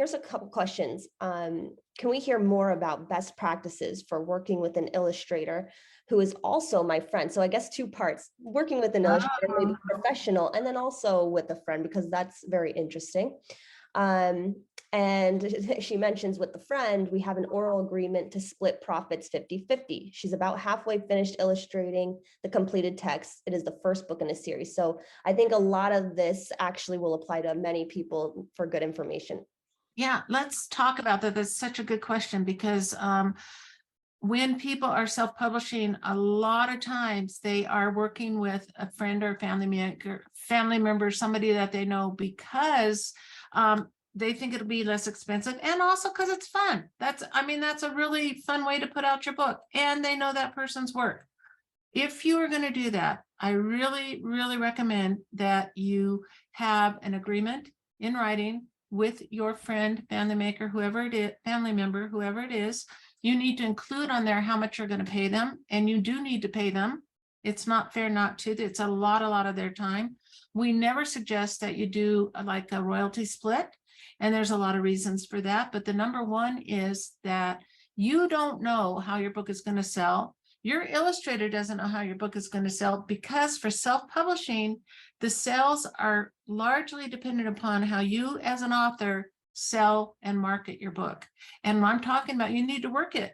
here's a couple questions. Can we hear more about best practices for working with an illustrator who is also my friend? So I guess two parts, working with an illustrator, maybe professional, and then also with a friend, because that's very interesting. And she mentions with the friend, we have an oral agreement to split profits 50-50. She's about halfway finished illustrating the completed text. It is the first book in a series. So I think a lot of this actually will apply to many people for good information. Yeah, let's talk about that. That's such a good question, because when people are self-publishing, a lot of times they are working with a friend or family member, somebody that they know, because they think it'll be less expensive, and also because it's fun. That's a really fun way to put out your book, and they know that person's work. If you are going to do that, I really, really recommend that you have an agreement in writing with your friend, family member, whoever it is. You need to include on there how much you're going to pay them, and you do need to pay them. It's not fair not to. It's a lot of their time. We never suggest that you do like a royalty split, and there's a lot of reasons for that. But the number one is that you don't know how your book is going to sell. Your illustrator doesn't know how your book is going to sell, because for self-publishing, the sales are largely dependent upon how you as an author sell and market your book. And I'm talking about, you need to work it.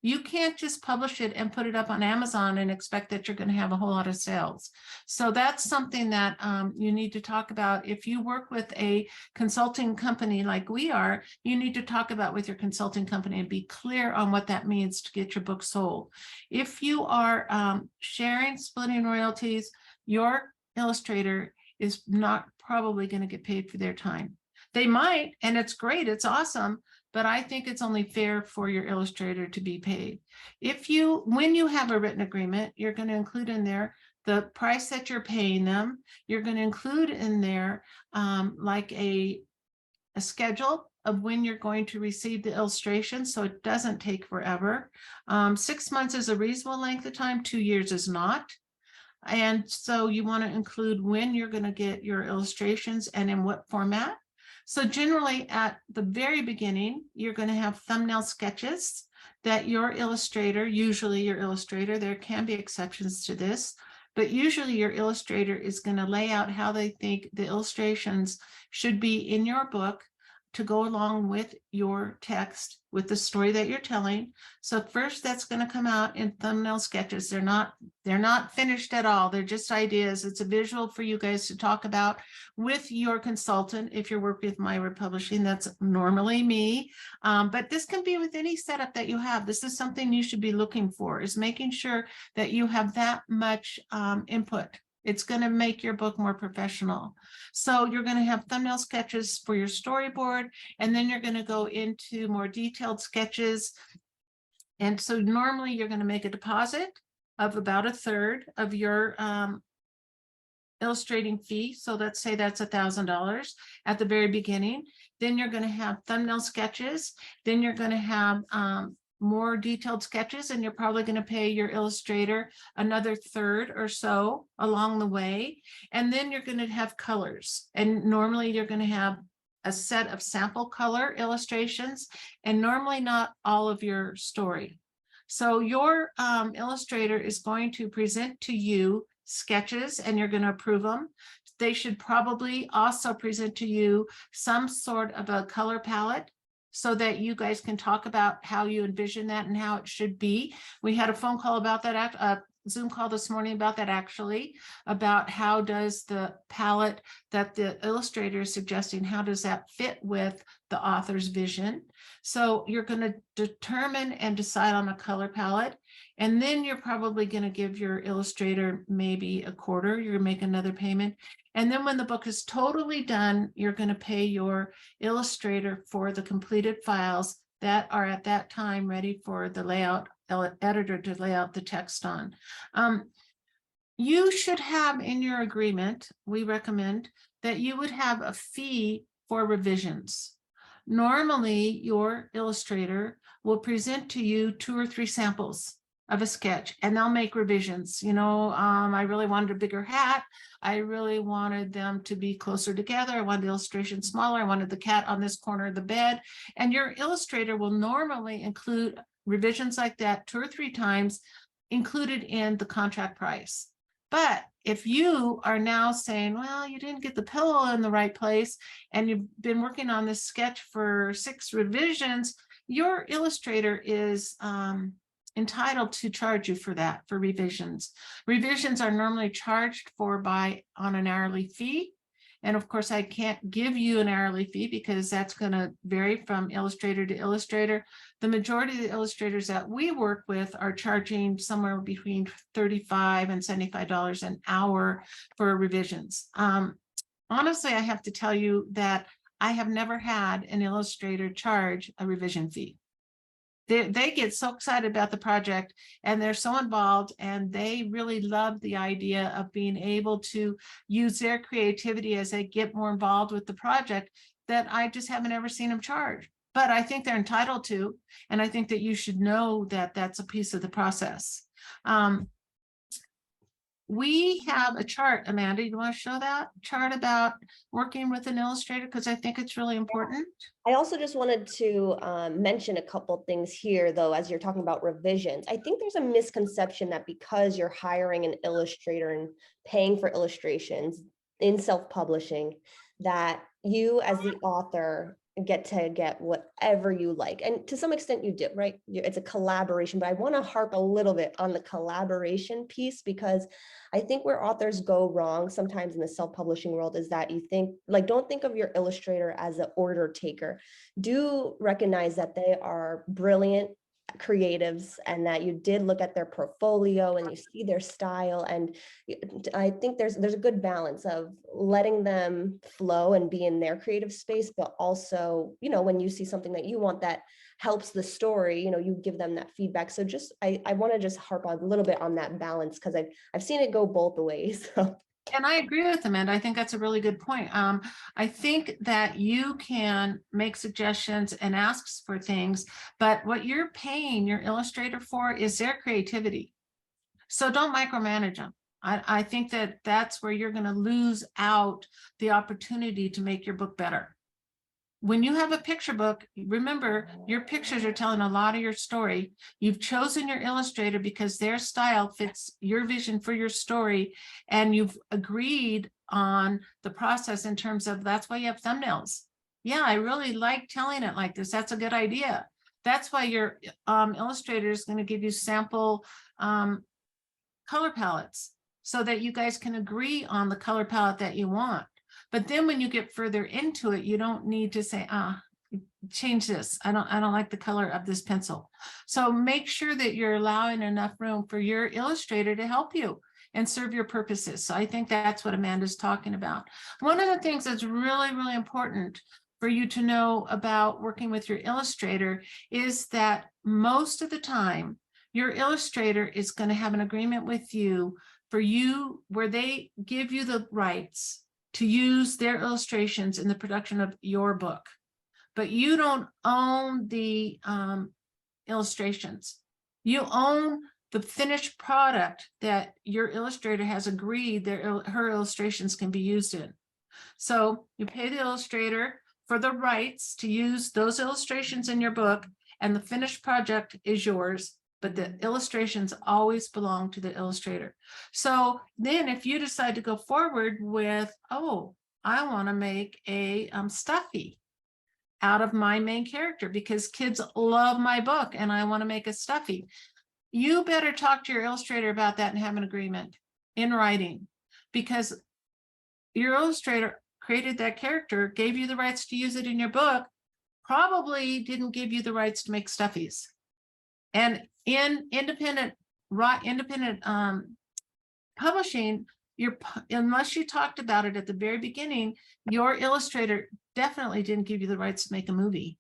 You can't just publish it and put it up on Amazon and expect that you're going to have a whole lot of sales. So that's something that you need to talk about. If you work with a consulting company like we are, you need to talk about with your consulting company and be clear on what that means to get your book sold. If you are sharing, splitting royalties, your illustrator is not probably going to get paid for their time. They might, and it's great, it's awesome, but I think it's only fair for your illustrator to be paid. When you have a written agreement, you're going to include in there the price that you're paying them. You're going to include in there like a schedule of when you're going to receive the illustration, so it doesn't take forever. 6 months is a reasonable length of time, 2 years is not. And so you want to include when you're going to get your illustrations and in what format. So generally at the very beginning, you're going to have thumbnail sketches that your illustrator, usually your illustrator, there can be exceptions to this, but usually your illustrator is going to lay out how they think the illustrations should be in your book to go along with your text, with the story that you're telling. So first, that's going to come out in thumbnail sketches. They're not finished at all. They're just ideas. It's a visual for you guys to talk about with your consultant. If you're working with Myra Publishing, that's normally me. But this can be with any setup that you have. This is something you should be looking for, is making sure that you have that much input. It's going to make your book more professional. So you're going to have thumbnail sketches for your storyboard, and then you're going to go into more detailed sketches. And so normally you're going to make a deposit of about 1/3 of your illustrating fee. So let's say that's $1,000 at the very beginning. Then you're going to have thumbnail sketches. Then you're going to have more detailed sketches, and you're probably going to pay your illustrator another 1/3 or so along the way. And then you're going to have colors. And normally you're going to have a set of sample color illustrations, and normally not all of your story. So your illustrator is going to present to you sketches, and you're going to approve them. They should probably also present to you some sort of a color palette, so that you guys can talk about how you envision that and how it should be. We had a phone call about that, a Zoom call this morning about that, actually, about how does the palette that the illustrator is suggesting, how does that fit with the author's vision? So you're going to determine and decide on a color palette, and then you're probably going to give your illustrator maybe a quarter. You're going to make another payment. And then when the book is totally done, you're going to pay your illustrator for the completed files that are at that time ready for the layout editor to lay out the text on. You should have in your agreement, we recommend that you would have a fee for revisions. Normally, your illustrator will present to you 2 or 3 samples of a sketch, and they'll make revisions. You know, I really wanted a bigger hat. I really wanted them to be closer together. I wanted the illustration smaller. I wanted the cat on this corner of the bed. And your illustrator will normally include revisions like that 2 or 3 times included in the contract price. But if you are now saying, well, you didn't get the pillow in the right place, and you've been working on this sketch for 6 revisions, your illustrator is entitled to charge you for that, for revisions. Revisions are normally charged for on an hourly fee. And of course, I can't give you an hourly fee because that's going to vary from illustrator to illustrator. The majority of the illustrators that we work with are charging somewhere between $35 and $75 an hour for revisions. Honestly, I have to tell you that I have never had an illustrator charge a revision fee. They get so excited about the project, and they're so involved, and they really love the idea of being able to use their creativity as they get more involved with the project, that I just haven't ever seen them charge. But I think they're entitled to, and I think that you should know that that's a piece of the process. We have a chart, Amanda. You want to show that chart about working with an illustrator? Because I think it's really important. I also just wanted to mention a couple things here, though, as you're talking about revisions. I think there's a misconception that because you're hiring an illustrator and paying for illustrations in self-publishing, that you as the author get to get whatever you like. And to some extent you do, right? It's a collaboration, but I want to harp a little bit on the collaboration piece, because I think where authors go wrong sometimes in the self-publishing world is that you think, like, don't think of your illustrator as an order taker. Do recognize that they are brilliant creatives and that you did look at their portfolio and you see their style. And I think there's a good balance of letting them flow and be in their creative space, but also, you know, when you see something that you want that helps the story, you know, you give them that feedback. So just, I want to just harp on a little bit on that balance, because I've seen it go both ways. And I agree with Amanda. I think that's a really good point. I think that you can make suggestions and asks for things, but what you're paying your illustrator for is their creativity. So don't micromanage them. I think that that's where you're going to lose out the opportunity to make your book better. When you have a picture book, remember, your pictures are telling a lot of your story. You've chosen your illustrator because their style fits your vision for your story, and you've agreed on the process in terms of, that's why you have thumbnails. Yeah, I really like telling it like this. That's a good idea. That's why your illustrator is going to give you sample color palettes so that you guys can agree on the color palette that you want. But then when you get further into it, you don't need to say, change this. I don't like the color of this pencil. So make sure that you're allowing enough room for your illustrator to help you and serve your purposes. So I think that's what Amanda's talking about. One of the things that's really, really important for you to know about working with your illustrator is that most of the time, your illustrator is going to have an agreement with you where they give you the rights to use their illustrations in the production of your book, but you don't own the illustrations. You own the finished product that your illustrator has agreed that her illustrations can be used in. So you pay the illustrator for the rights to use those illustrations in your book, and the finished project is yours, but the illustrations always belong to the illustrator. So then if you decide to go forward with, oh, I want to make a stuffy out of my main character because kids love my book and I want to make a stuffy, you better talk to your illustrator about that and have an agreement in writing, because your illustrator created that character, gave you the rights to use it in your book, probably didn't give you the rights to make stuffies. And in independent publishing, unless you talked about it at the very beginning, your illustrator definitely didn't give you the rights to make a movie.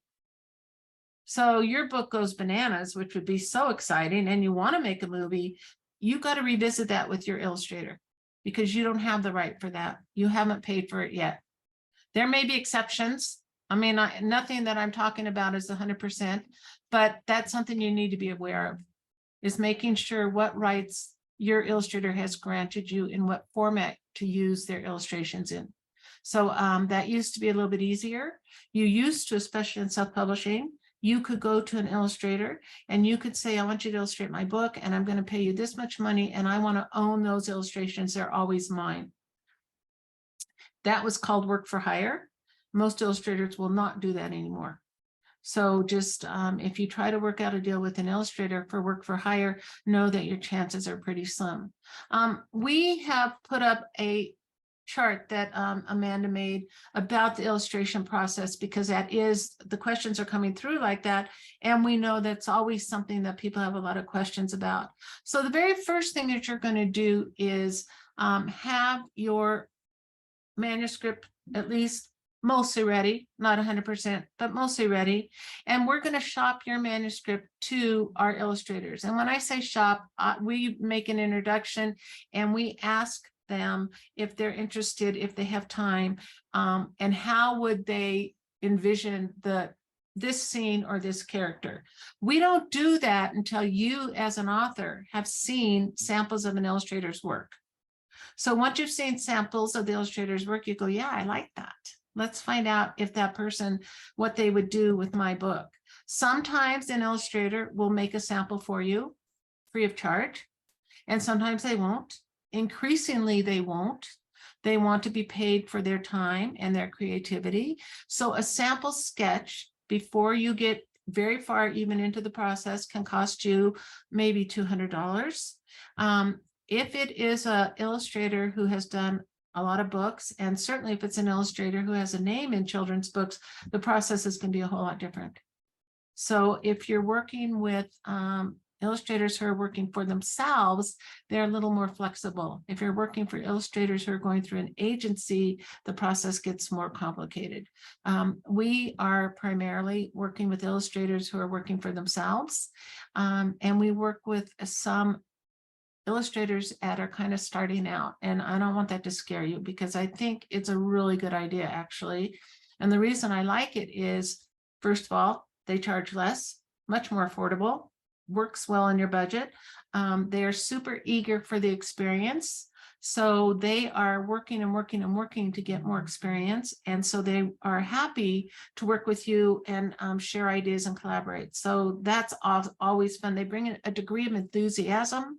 So your book goes bananas, which would be so exciting, and you want to make a movie, you got to revisit that with your illustrator because you don't have the right for that. You haven't paid for it yet. There may be exceptions. I mean, nothing that I'm talking about is 100%, but that's something you need to be aware of. is making sure what rights your illustrator has granted you in what format to use their illustrations in. So that used to be a little bit easier. You used to, especially in self-publishing, you could go to an illustrator and you could say, I want you to illustrate my book and I'm going to pay you this much money and I want to own those illustrations. They're always mine. That was called work for hire. Most illustrators will not do that anymore. So just if you try to work out a deal with an illustrator for work for hire, know that your chances are pretty slim. We have put up a chart that Amanda made about the illustration process, because that is, the questions are coming through like that. And we know that's always something that people have a lot of questions about. So the very first thing that you're going to do is have your manuscript at least mostly ready, not 100%, but mostly ready. And we're going to shop your manuscript to our illustrators. And when I say shop, we make an introduction and we ask them if they're interested, if they have time, and how would they envision this scene or this character. We don't do that until you as an author have seen samples of an illustrator's work. So once you've seen samples of the illustrator's work, you go, yeah, I like that. Let's find out if that person, what they would do with my book. Sometimes an illustrator will make a sample for you free of charge, and sometimes they won't. Increasingly, they won't. They want to be paid for their time and their creativity. So a sample sketch before you get very far even into the process can cost you maybe $200. If it is an illustrator who has done a lot of books, and certainly if it's an illustrator who has a name in children's books, the process is going to be a whole lot different. So if you're working with illustrators who are working for themselves, they're a little more flexible. If you're working for illustrators who are going through an agency, the process gets more complicated. We are primarily working with illustrators who are working for themselves, and we work with some illustrators that are kind of starting out. And I don't want that to scare you, because I think it's a really good idea, actually. And the reason I like it is, first of all, they charge less, much more affordable, works well in your budget. They are super eager for the experience. So they are working and working and working to get more experience. And so they are happy to work with you and share ideas and collaborate. So that's always fun. They bring in a degree of enthusiasm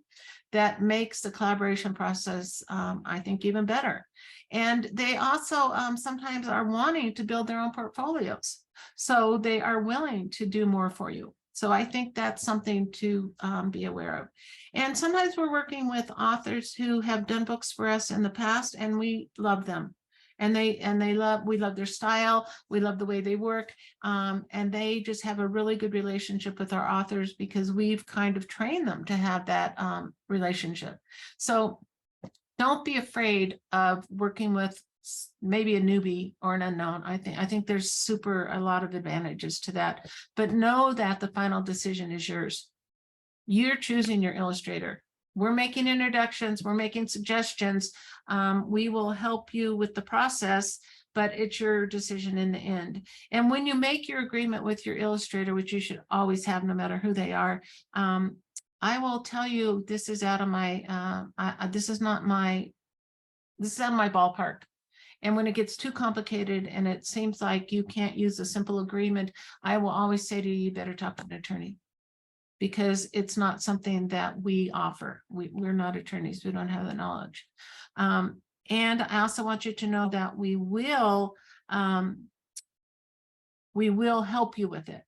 that makes the collaboration process, I think, even better. And they also sometimes are wanting to build their own portfolios. So they are willing to do more for you. So I think that's something to be aware of. And sometimes we're working with authors who have done books for us in the past, and we love them. And we love their style, we love the way they work, and they just have a really good relationship with our authors because we've kind of trained them to have that relationship. So don't be afraid of working with maybe a newbie or an unknown. I think there's a lot of advantages to that, but know that the final decision is yours. You're choosing your illustrator. We're making introductions, we're making suggestions. We will help you with the process, but it's your decision in the end. And when you make your agreement with your illustrator, which you should always have no matter who they are, I will tell you, this is out of my, this is out of my ballpark. And when it gets too complicated and it seems like you can't use a simple agreement, I will always say to you, you better talk to an attorney, because it's not something that we offer. We're not attorneys. We don't have the knowledge. And I also want you to know that we will help you with it.